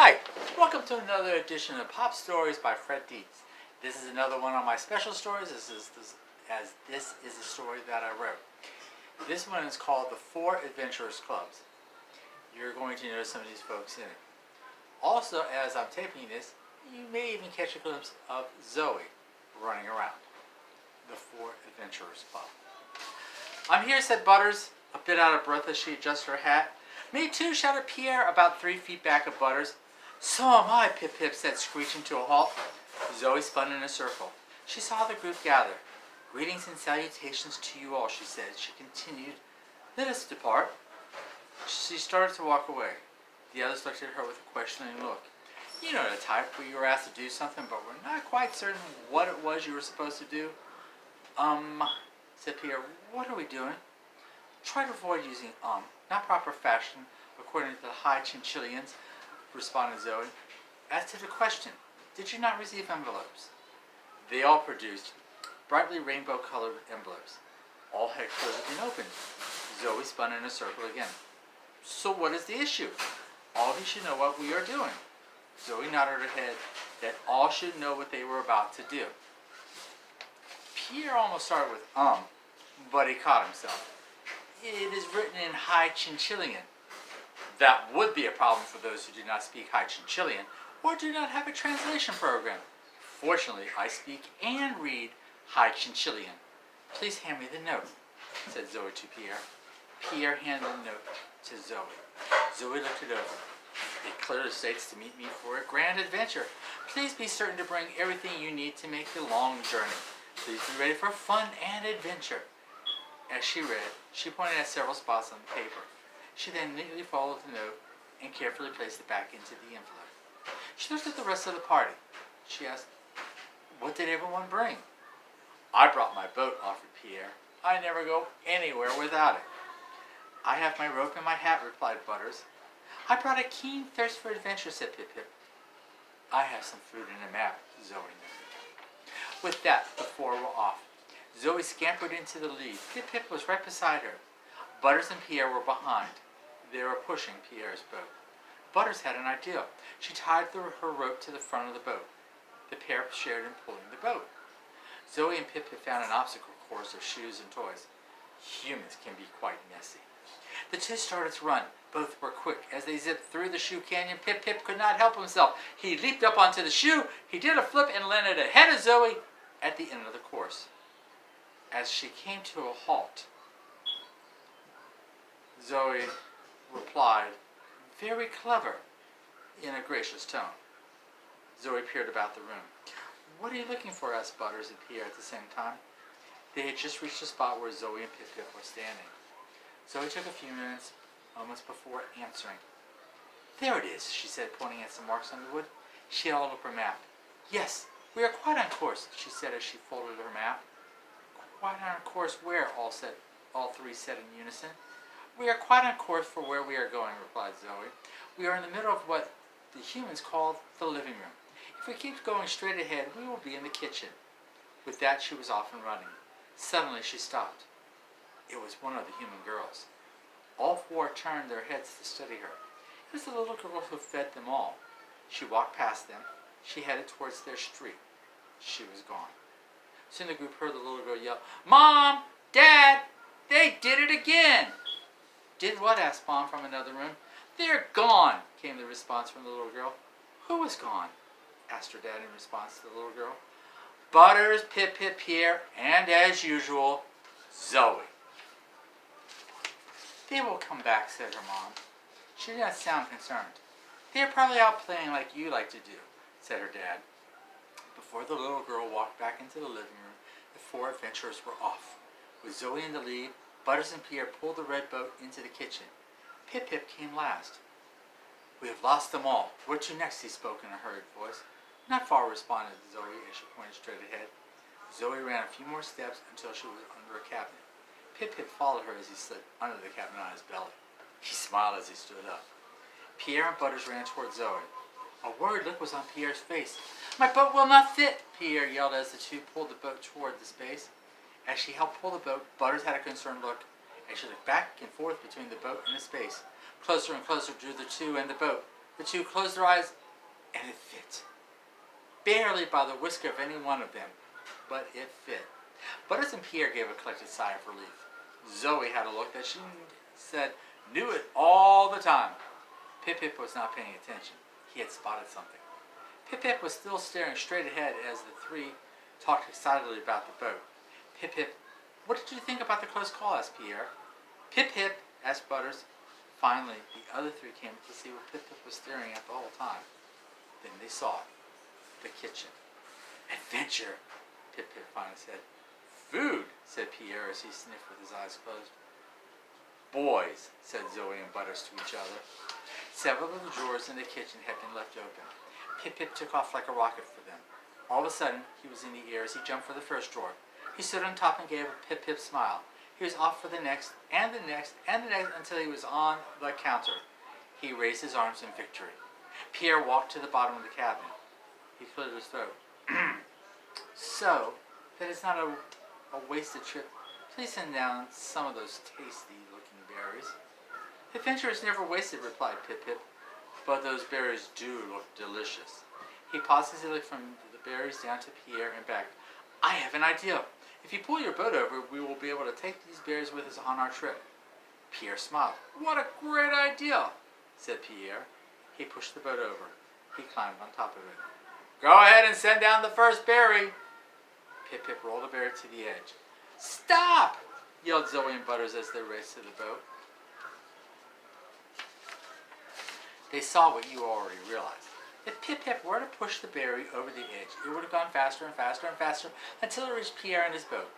Hi, welcome to another edition of Pop Stories by Fred Dietz. This is another one of my special stories. This is a story that I wrote. This one is called The Four Adventurers Clubs. You're going to notice some of these folks in it. Also, as I'm taping this, you may even catch a glimpse of Zoe running around. The Four Adventurers Club. I'm here, said Butters, a bit out of breath as she adjusts her hat. Me too, shouted Pierre, about 3 feet back of Butters. So am I, Pip-Pip said, screeching to a halt. Zoe spun in a circle. She saw the group gather. Greetings and salutations to you all, she said. She continued, let us depart. She started to walk away. The others looked at her with a questioning look. You know the type where you were asked to do something, but we're not quite certain what it was you were supposed to do. Said Pierre, what are we doing? Try to avoid using not proper fashion, according to the high chinchillians, responded Zoe. As to the question, did you not receive envelopes? They all produced brightly rainbow-colored envelopes. All had clearly been opened. Zoe spun in a circle again. So what is the issue? All of you should know what we are doing. Zoe nodded her head that all should know what they were about to do. Pierre almost started with but he caught himself. It is written in High Chinchillian. That would be a problem for those who do not speak High Chinchillian or do not have a translation program. Fortunately, I speak and read High Chinchillian. Please hand me the note, said Zoe to Pierre. Pierre handed the note to Zoe. Zoe looked it over. It clearly states to meet me for a grand adventure. Please be certain to bring everything you need to make the long journey. Please be ready for fun and adventure. As she read, she pointed at several spots on the paper. She then neatly folded the note and carefully placed it back into the envelope. She looked at the rest of the party. She asked, what did everyone bring? I brought my boat, offered Pierre. I never go anywhere without it. I have my rope and my hat, replied Butters. I brought a keen thirst for adventure, said Pip-Pip. I have some food and a map, Zoe noted. With that, the four were off. Zoe scampered into the lead. Pip-Pip was right beside her. Butters and Pierre were behind. They were pushing Pierre's boat. Butters had an idea. She tied her rope to the front of the boat. The pair shared in pulling the boat. Zoe and Pip-Pip found an obstacle course of shoes and toys. Humans can be quite messy. The two started to run. Both were quick. As they zipped through the shoe canyon, Pip-Pip could not help himself. He leaped up onto the shoe. He did a flip and landed ahead of Zoe at the end of the course. As she came to a halt, Zoe replied, very clever, in a gracious tone. Zoe peered about the room. What are you looking for? Asked Butters and Pierre at the same time. They had just reached the spot where Zoe and Pip-Pip were standing. Zoe took a few minutes, moments before answering. There it is, she said, pointing at some marks on the wood. She held up her map. Yes, we are quite on course, she said as she folded her map. Quite on course where? All three said in unison. We are quite on course for where we are going, replied Zoe. We are in the middle of what the humans call the living room. If we keep going straight ahead, we will be in the kitchen. With that, she was off and running. Suddenly, she stopped. It was one of the human girls. All four turned their heads to study her. It was the little girl who fed them all. She walked past them. She headed towards their street. She was gone. Soon the group heard the little girl yell, Mom! Dad! They did it again! Did what? Asked Mom from another room. They're gone, came the response from the little girl. Who was gone? Asked her dad in response to the little girl. Butters, Pip-Pip, Pierre, and as usual, Zoe. They will come back, said her mom. She did not sound concerned. They are probably out playing like you like to do, said her dad. Before the little girl walked back into the living room, the four adventurers were off. With Zoe in the lead, Butters and Pierre pulled the red boat into the kitchen. Pip-Pip came last. We have lost them all. Where to next? He spoke in a hurried voice. Not far, responded Zoe as she pointed straight ahead. Zoe ran a few more steps until she was under a cabinet. Pip-Pip followed her as he slid under the cabinet on his belly. He smiled as he stood up. Pierre and Butters ran toward Zoe. A worried look was on Pierre's face. My boat will not fit, Pierre yelled as the two pulled the boat toward the space. As she helped pull the boat, Butters had a concerned look. As she looked back and forth between the boat and the space. Closer and closer drew the two and the boat. The two closed their eyes, and it fit. Barely by the whisker of any one of them, but it fit. Butters and Pierre gave a collected sigh of relief. Zoe had a look that she said knew it all the time. Pip-Pip was not paying attention. He had spotted something. Pip-Pip was still staring straight ahead as the three talked excitedly about the boat. Pip-Pip, what did you think about the close call? Asked Pierre. Pip-Pip, asked Butters. Finally, the other three came to see what Pip-Pip was staring at the whole time. Then they saw it. The kitchen. Adventure, Pip-Pip finally said. Food, said Pierre as he sniffed with his eyes closed. Boys, said Zoe and Butters to each other. Several of the drawers in the kitchen had been left open. Pip-Pip took off like a rocket for them. All of a sudden, he was in the air as he jumped for the first drawer. He stood on top and gave a Pip-Pip smile. He was off for the next, and the next, and the next, until he was on the counter. He raised his arms in victory. Pierre walked to the bottom of the cabinet. He cleared his throat. So, that is not a wasted trip. Please send down some of those tasty-looking berries. Adventure is never wasted, replied Pip-Pip, but those berries do look delicious. He paused as he looked from the berries down to Pierre and back. I have an idea. If you pull your boat over, we will be able to take these berries with us on our trip. Pierre smiled. What a great idea, said Pierre. He pushed the boat over. He climbed on top of it. Go ahead and send down the first berry. Pip-Pip rolled the berry to the edge. Stop! Yelled Zoe and Butters as they raced to the boat. They saw what you already realized. If Pip-Pip were to push the berry over the edge, it would have gone faster and faster and faster until it reached Pierre and his boat.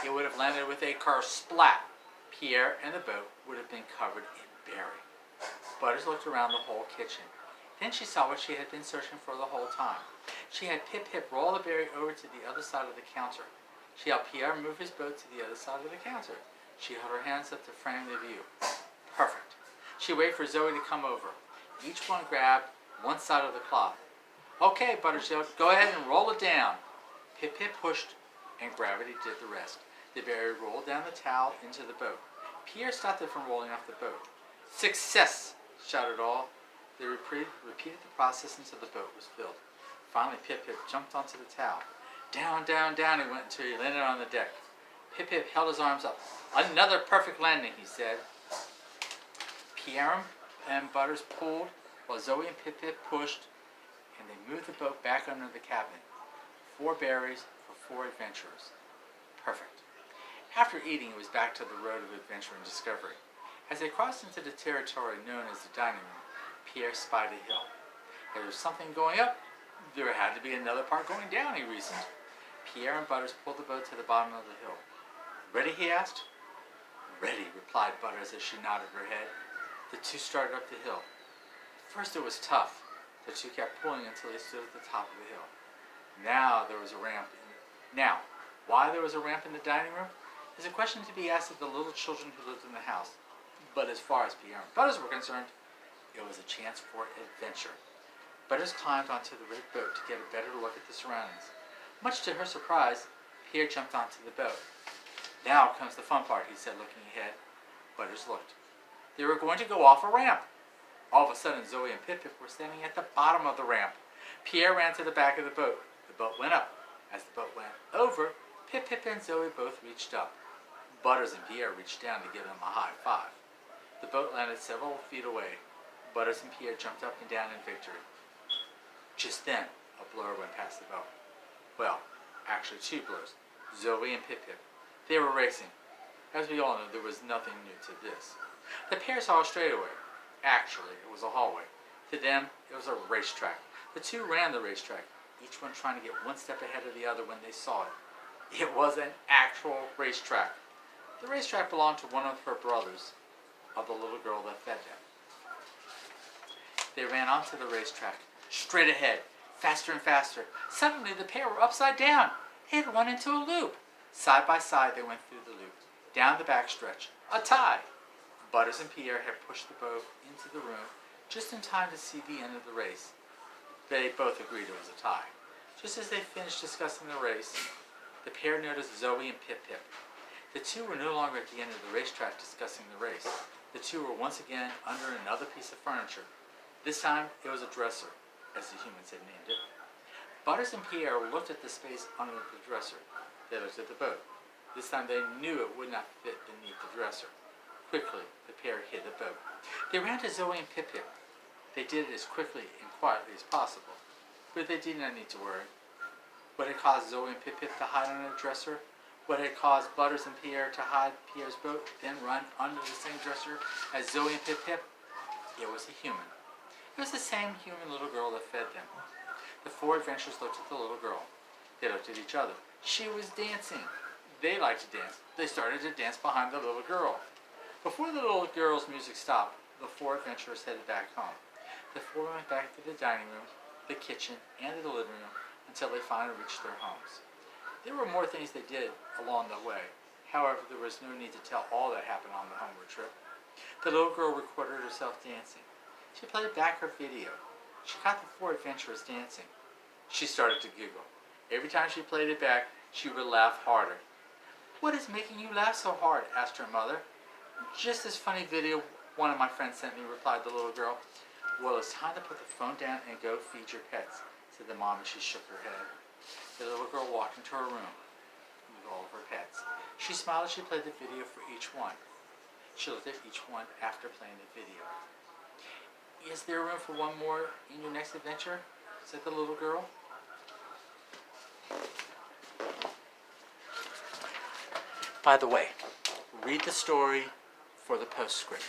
It would have landed with a kersplat. Pierre and the boat would have been covered in berry. Butters looked around the whole kitchen. Then she saw what she had been searching for the whole time. She had Pip-Pip roll the berry over to the other side of the counter. She helped Pierre move his boat to the other side of the counter. She held her hands up to frame the view. Perfect. She waited for Zoe to come over. Each one grabbed one side of the cloth. Okay, Butters yelled, go ahead and roll it down. Pip-Pip pushed, and gravity did the rest. The berry rolled down the towel into the boat. Pierre stopped it from rolling off the boat. Success! Shouted all. They repeated the process until the boat was filled. Finally, Pip-Pip jumped onto the towel. Down, down, down he went until he landed on the deck. Pip-Pip held his arms up. Another perfect landing, he said. Pierre and Butters pulled, while Zoe and Pip-Pip pushed, and they moved the boat back under the cabinet. 4 berries for 4 adventurers. Perfect. After eating, it was back to the road of adventure and discovery. As they crossed into the territory known as the dining room, Pierre spied a hill. If there was something going up, there had to be another part going down, he reasoned. Pierre and Butters pulled the boat to the bottom of the hill. Ready, he asked. Ready, replied Butters as she nodded her head. The two started up the hill. First it was tough. The two kept pulling until they stood at the top of the hill. Now there was a ramp. Why there was a ramp in the dining room is a question to be asked of the little children who lived in the house. But as far as Pierre and Butters were concerned, it was a chance for adventure. Butters climbed onto the red boat to get a better look at the surroundings. Much to her surprise, Pierre jumped onto the boat. Now comes the fun part, he said, looking ahead. Butters looked. They were going to go off a ramp. All of a sudden, Zoe and Pip-Pip were standing at the bottom of the ramp. Pierre ran to the back of the boat. The boat went up. As the boat went over, Pip-Pip and Zoe both reached up. Butters and Pierre reached down to give them a high five. The boat landed several feet away. Butters and Pierre jumped up and down in victory. Just then, a blower went past the boat. Well, actually 2 blowers, Zoe and Pip-Pip. They were racing. As we all know, there was nothing new to this. The pair saw a straightaway. Actually, it was a hallway. To them, it was a racetrack. The two ran the racetrack, each one trying to get one step ahead of the other when they saw it. It was an actual racetrack. The racetrack belonged to one of her brothers, of the little girl that fed them. They ran onto the racetrack, straight ahead, faster and faster. Suddenly, the pair were upside down. It had run into a loop. Side by side, they went through the loop, down the backstretch. A tie. Butters and Pierre had pushed the boat into the room just in time to see the end of the race. They both agreed it was a tie. Just as they finished discussing the race, the pair noticed Zoe and Pip-Pip. The two were no longer at the end of the racetrack discussing the race. The two were once again under another piece of furniture. This time it was a dresser, as the humans had named it. Butters and Pierre looked at the space under the dresser. They looked at the boat. This time they knew it would not fit beneath the dresser. Quickly, the pair hid the boat. They ran to Zoe and Pip-Pip. They did it as quickly and quietly as possible, but they did not need to worry. What had caused Zoe and Pip-Pip to hide under the dresser? What had caused Butters and Pierre to hide Pierre's boat, then run under the same dresser as Zoe and Pip-Pip? It was a human. It was the same human little girl that fed them. The four adventurers looked at the little girl. They looked at each other. She was dancing. They liked to dance. They started to dance behind the little girl. Before the little girl's music stopped, the four adventurers headed back home. The four went back to the dining room, the kitchen, and the living room until they finally reached their homes. There were more things they did along the way. However, there was no need to tell all that happened on the homeward trip. The little girl recorded herself dancing. She played back her video. She caught the four adventurers dancing. She started to giggle. Every time she played it back, she would laugh harder. "What is making you laugh so hard?" asked her mother. "Just this funny video one of my friends sent me," replied the little girl. "Well, it's time to put the phone down and go feed your pets," said the mom as she shook her head. The little girl walked into her room with all of her pets. She smiled as she played the video for each one. She looked at each one after playing the video. "Is there room for one more in your next adventure?" said the little girl. By the way, read the story for the postscript.